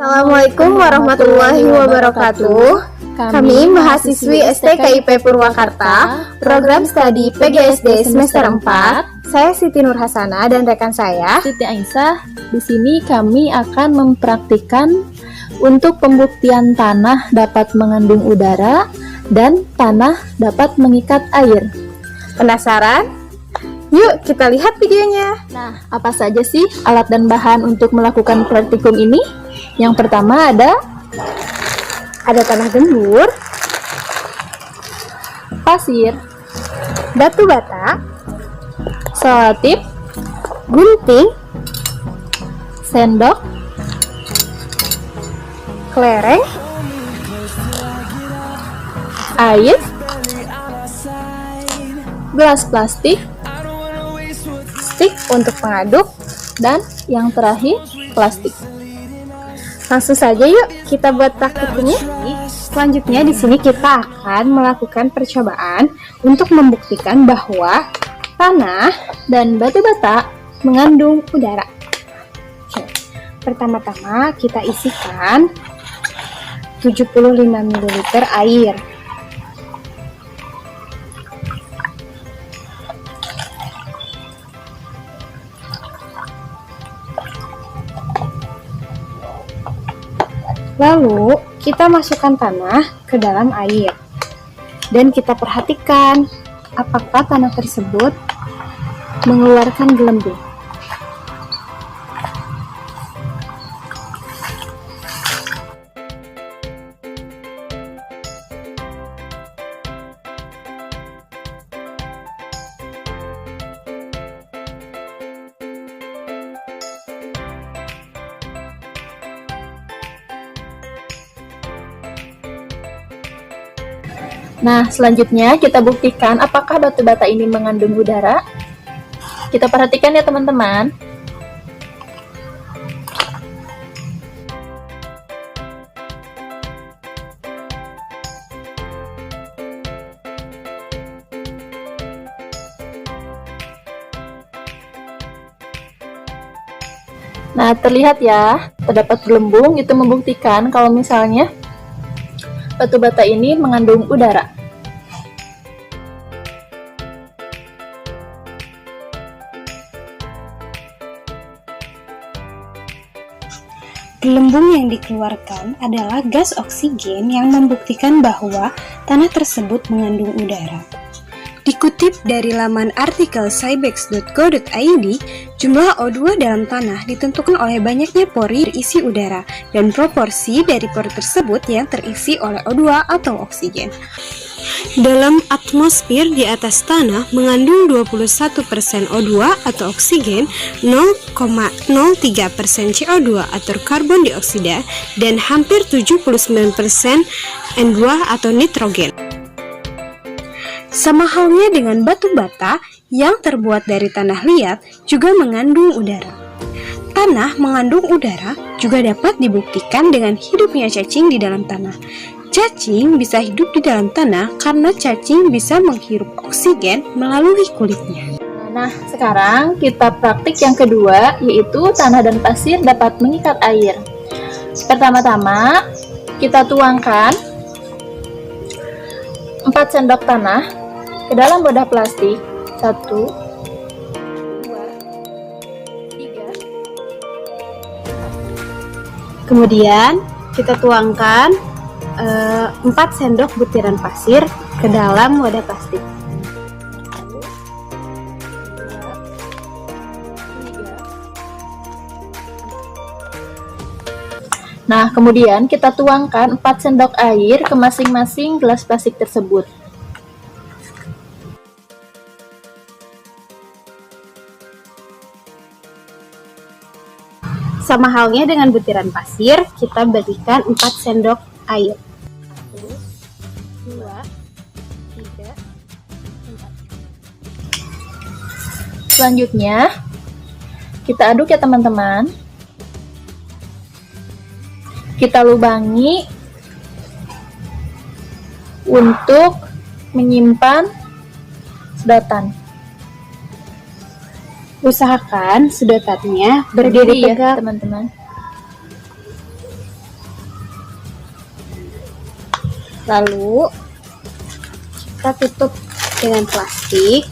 Assalamualaikum warahmatullahi wabarakatuh. Kami mahasiswi STKIP Purwakarta, program studi PGSD semester 4. Saya Siti Nurhasana dan rekan saya Siti Aisyah. Di sini kami akan mempraktikkan untuk pembuktian tanah dapat mengandung udara dan tanah dapat mengikat air. Penasaran? Yuk kita lihat videonya. Nah, apa saja sih alat dan bahan untuk melakukan praktikum ini? Yang pertama ada tanah gembur, pasir, batu bata, selotip, gunting, sendok, kelereng, air, gelas plastik, stik untuk pengaduk, dan yang terakhir plastik. Langsung saja yuk kita buat praktikumnya. Selanjutnya di sini kita akan melakukan percobaan untuk membuktikan bahwa tanah Dan batu bata mengandung udara. Oke. Pertama-tama kita isikan 75 ml air. Lalu kita masukkan tanah ke dalam air dan kita perhatikan apakah tanah tersebut mengeluarkan gelembung. Nah, selanjutnya kita buktikan apakah batu bata ini mengandung udara. Kita perhatikan ya teman-teman. Nah, terlihat ya, terdapat gelembung, itu membuktikan kalau misalnya batu bata ini mengandung udara. Gelembung yang dikeluarkan adalah gas oksigen yang membuktikan bahwa tanah tersebut mengandung udara. Dikutip dari laman artikel cybex.co.id, jumlah O2 dalam tanah ditentukan oleh banyaknya pori berisi udara dan proporsi dari pori tersebut yang terisi oleh O2 atau oksigen. Dalam atmosfer di atas tanah mengandung 21% O2 atau oksigen, 0,03% CO2 atau karbon dioksida, dan hampir 79% N2 atau nitrogen. Sama halnya dengan batu bata yang terbuat dari tanah liat juga mengandung udara. Tanah mengandung udara juga dapat dibuktikan dengan hidupnya cacing di dalam tanah. Cacing bisa hidup di dalam tanah karena cacing bisa menghirup oksigen melalui kulitnya. Nah, sekarang kita praktik yang kedua, yaitu tanah dan pasir dapat mengikat air. Pertama-tama, kita tuangkan 4 sendok tanah ke dalam wadah plastik. 1, 2, 3. Kemudian kita tuangkan 4 sendok butiran pasir ke dalam wadah plastik. Nah, kemudian kita tuangkan 4 sendok air ke masing-masing gelas plastik tersebut. Sama halnya dengan butiran pasir, kita berikan 4 sendok air. 1, 2, 3, 4. Selanjutnya, kita aduk ya teman-teman. Kita lubangi untuk menyimpan sedotan. Usahakan sedotannya berdiri ya tegak. teman-teman. Lalu kita tutup dengan plastik.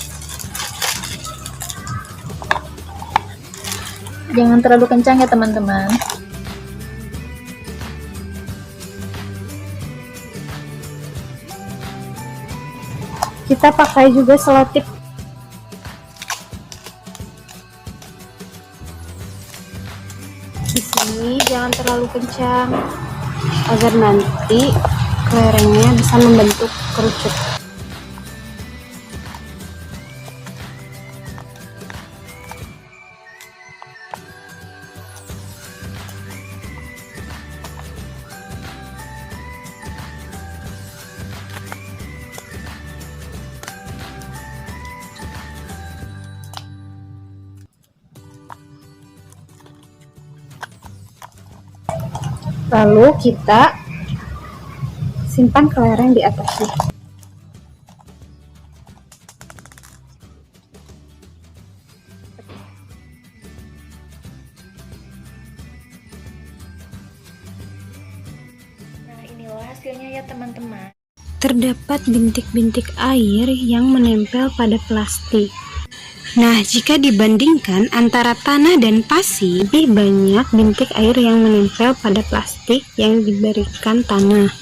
Jangan terlalu kencang ya teman-teman. Kita pakai juga selotip. Di sini jangan terlalu kencang agar nanti kelerengnya bisa membentuk kerucut. Lalu kita simpan kelereng di atasnya. Nah, inilah hasilnya ya teman-teman. Terdapat bintik-bintik air yang menempel pada plastik. Nah, jika dibandingkan antara tanah dan pasir, lebih banyak bintik air yang menempel pada plastik yang diberikan tanah.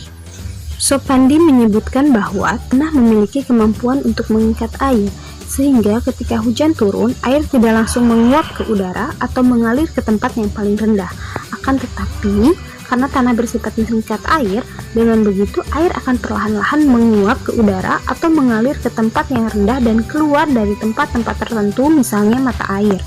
Sopandi menyebutkan bahwa tanah memiliki kemampuan untuk mengikat air, sehingga ketika hujan turun, air tidak langsung menguap ke udara atau mengalir ke tempat yang paling rendah. Akan tetapi, karena tanah bersifat mengikat air, dengan begitu air akan perlahan-lahan menguap ke udara atau mengalir ke tempat yang rendah dan keluar dari tempat-tempat tertentu, misalnya mata air.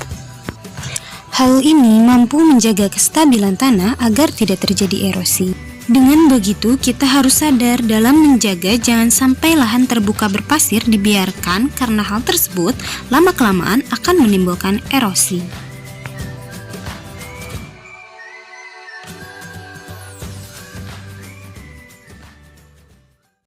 Hal ini mampu menjaga kestabilan tanah agar tidak terjadi erosi. Dengan begitu, kita harus sadar dalam menjaga jangan sampai lahan terbuka berpasir dibiarkan, karena hal tersebut lama-kelamaan akan menimbulkan erosi.